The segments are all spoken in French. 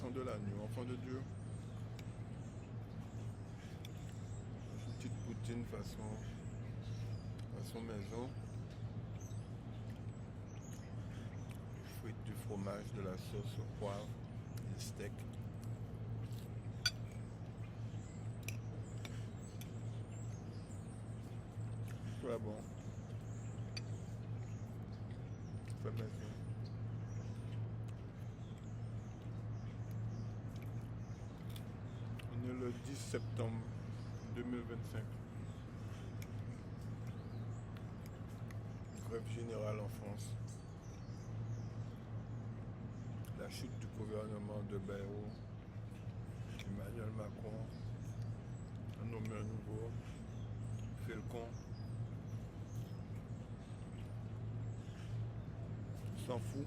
poisson de l'agneau, enfant de Dieu. Une petite poutine façon maison. Frites, du fromage, de la sauce au poivre, des steaks. Très bon. Fait maison. On est le 10 septembre 2025. Grève générale en France. La chute du gouvernement de Bayrou. Emmanuel Macron a nommé un nouveau. Fait le con. Il s'en fout.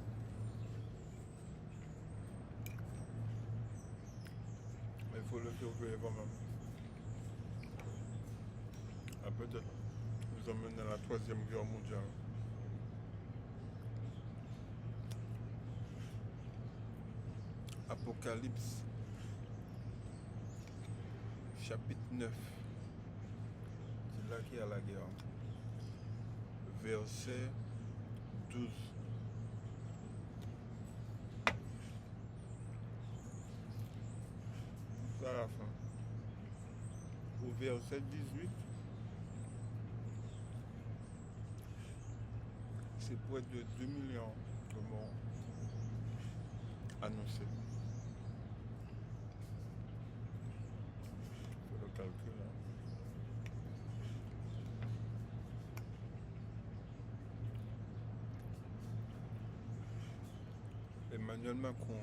Mais il faut le surveiller quand même. Ah, peut-être nous emmène à la 3e guerre mondiale. Apocalypse, chapitre 9. C'est là qu'il y a la guerre. Verset 12. C'est à la fin. Au verset 18, c'est près de 2 millions de morts annoncés. Faut le calcul. Emmanuel Macron,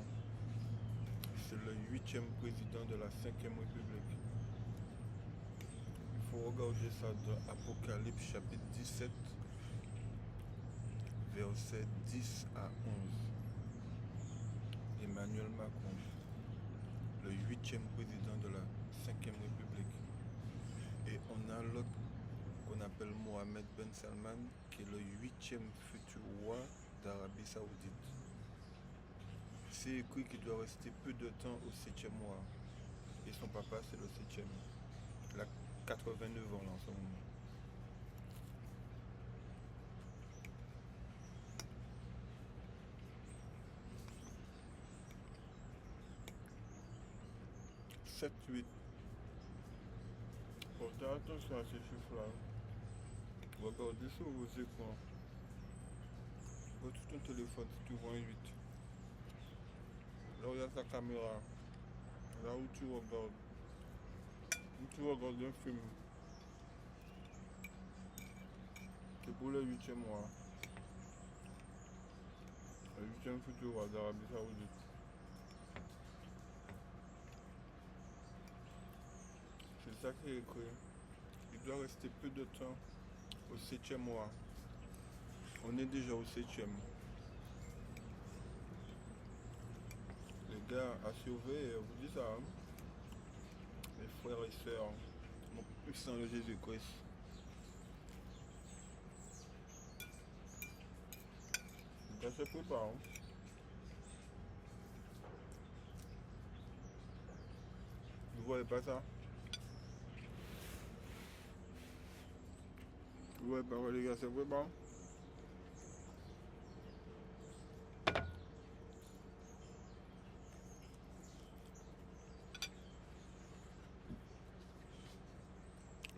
c'est le 8e président de la 5e République. Il faut regarder ça dans Apocalypse chapitre 17, versets 10 à 11. Emmanuel Macron, le 8e président de la 5e République. Et on a l'autre qu'on appelle Mohamed Ben Salman, qui est le 8e futur roi d'Arabie Saoudite. C'est écrit qu'il doit rester peu de temps au 7e roi. Et son papa, c'est le 7e. Il a 89 ans là, en ce moment. « 7, 8. Portez attention à ces chiffres-là. Regardez sur vos écrans. Retourne ton téléphone si tu vois un 8. Là où il y a ta caméra. Là où tu regardes. Où tu regardes un film. C'est pour le 8e mois. Le 8e futur roi d'Arabie Saoudite. C'est ça qui est écrit. Il doit rester peu de temps au 7e mois. On est déjà au 7e. Les gars, à surveiller, je vous dis ça. Hein? Mes frères et sœurs, mon puissant le Jésus-Christ. Ça se prépare. Hein? Vous voyez pas ça? Vous voyez pas, les gars, c'est prépare.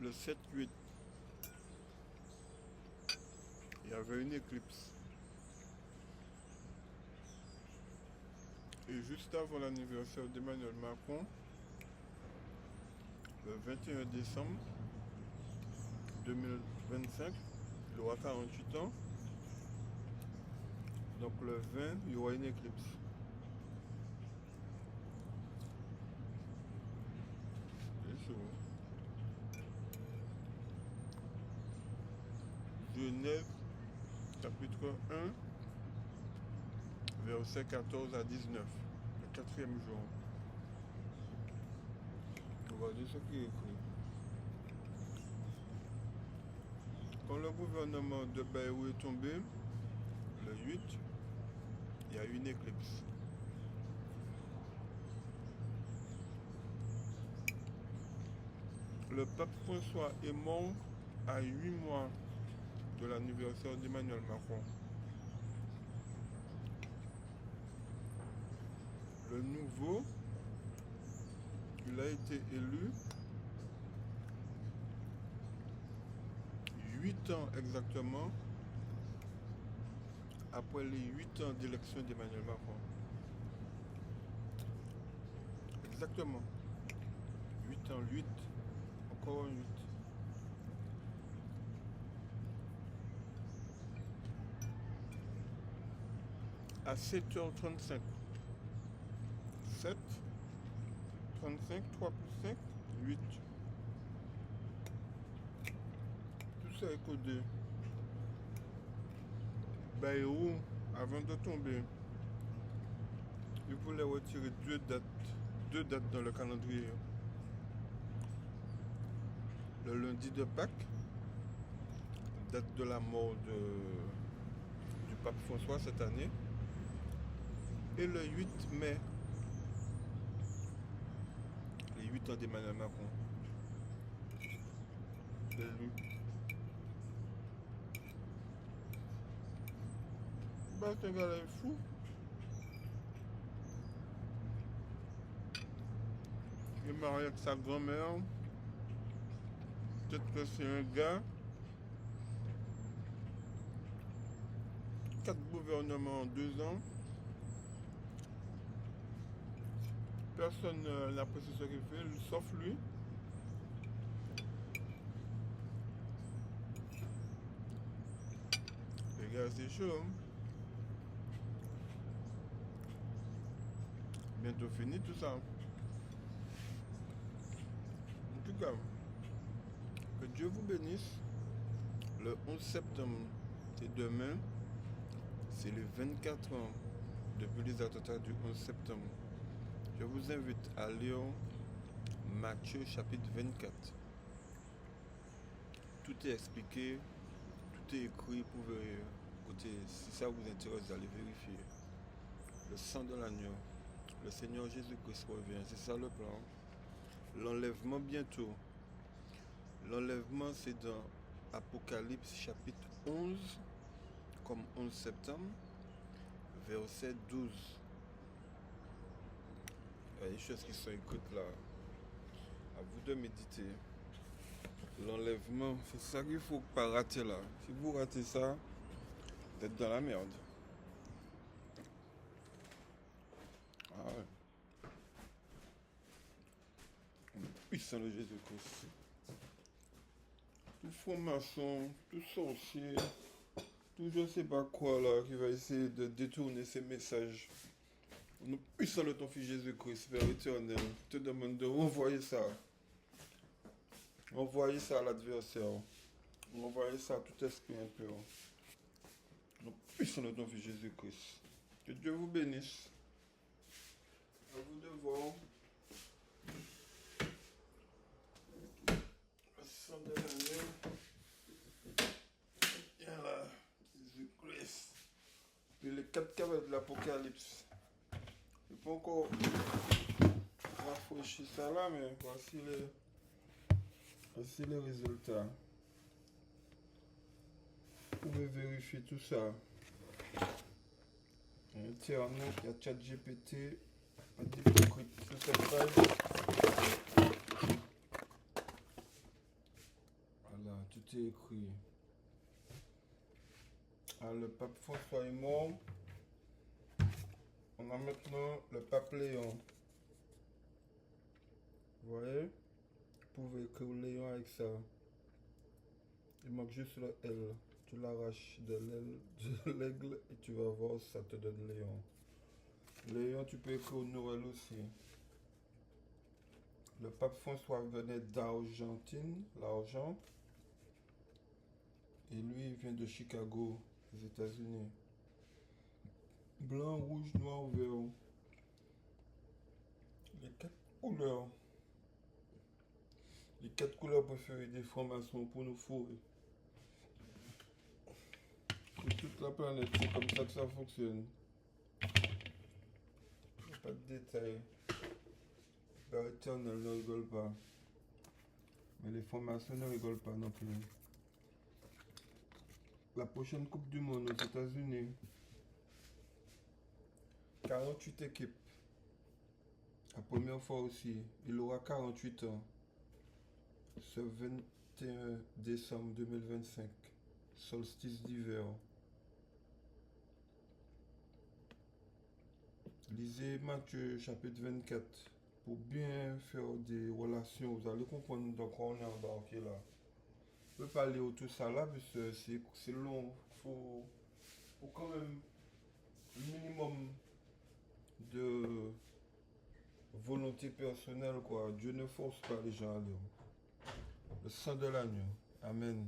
Le 7-8, il y avait une éclipse. Et juste avant l'anniversaire d'Emmanuel Macron, le 21 décembre 2025, il aura 48 ans. Donc le 20, il y aura une éclipse. Et c'est bon. Genève, chapitre 1, verset 14 à 19, le 4e jour. Regardez ce qui est écrit. Quand le gouvernement de Bayrou est tombé, le 8, il y a eu une éclipse. Le pape François est mort à 8 mois de l'anniversaire d'Emmanuel Macron. Le nouveau, il a été élu 8 ans exactement après les 8 ans d'élection d'Emmanuel Macron. Exactement. 8 ans, 8. Encore un 8. À 7h35. 7, 35, 3 plus 5, 8. Tout ça est codé. Bayrou, avant de tomber, il voulait retirer deux dates dans le calendrier. Le lundi de Pâques, date de la mort du pape François cette année, et le 8 mai, les 8 ans d'Emmanuel Macron. Bah, ce gars-là est fou. Il est marié avec sa grand-mère. Peut-être que c'est un gars. 4 gouvernements en 2 ans. Personne n'apprécie ce qu'il fait, sauf lui. Les gars, c'est chaud. Hein? Bientôt fini tout ça. En tout cas, que Dieu vous bénisse. Le 11 septembre, c'est demain. C'est les 24 ans depuis les attentats du 11 septembre. Je vous invite à lire Matthieu chapitre 24. Tout est expliqué, tout est écrit pour vérifier. Écoutez, si ça vous intéresse, allez vérifier. Le sang de l'agneau, le Seigneur Jésus-Christ revient, c'est ça le plan. L'enlèvement bientôt. L'enlèvement, c'est dans Apocalypse chapitre 11, comme 11 septembre, verset 12. Il y a des choses qui sont écrites là. À vous de méditer. L'enlèvement, c'est ça qu'il faut pas rater là. Si vous ratez ça, vous êtes dans la merde. Ah ouais. Puissant de Jésus-Christ. Tout franc-maçon, tout sorcier, tout je sais pas quoi là, qui va essayer de détourner ces messages. Nous puissons de ton fils Jésus-Christ, Père éternel, te demande de renvoyer ça. Envoyez ça à l'adversaire. Envoyez ça à tout esprit impur. Nous puissons de ton fils Jésus-Christ. Que Dieu vous bénisse. À vous de voir. Le sang de l'agneau. Viens là, Jésus-Christ. Puis les 4 caves de l'Apocalypse. Je n'ai pas encore rafraîchi ça là, mais voici les résultats. Vous pouvez vérifier tout ça. Internet, il y a ChatGPT, il y a des scripts sur cette page. Voilà, tout est écrit. Alors, le pape François est mort. On a maintenant le pape Léon. Vous voyez? Vous pouvez écrire Léon avec ça. Il manque juste le L. Tu l'arraches de l'aigle et tu vas voir, ça te donne Léon. Léon, tu peux écrire Noël aussi. Le pape François venait d'Argentine, l'argent. Et lui, il vient de Chicago, aux États-Unis. Blanc, rouge, noir, vert. Les 4 couleurs. Les 4 couleurs préférées des francs-maçons pour nous fourrer. Sur toute la planète, c'est comme ça que ça fonctionne. Il n'y a pas de détails. Père éternel, ne rigole pas. Mais les formations ne rigolent pas non plus. La prochaine Coupe du Monde aux États-Unis, 48 équipes. La première fois aussi, il aura 48 ans. Ce 21 décembre 2025, solstice d'hiver. Lisez Matthieu chapitre 24 pour bien faire des relations. Vous allez comprendre de quoi on est embarqué là. Je ne peux pas aller au tout ça là parce que c'est long. Faut quand même un minimum de volonté personnelle quoi. Dieu ne force pas les gens à lire. Le sang de l'agneau. Amen.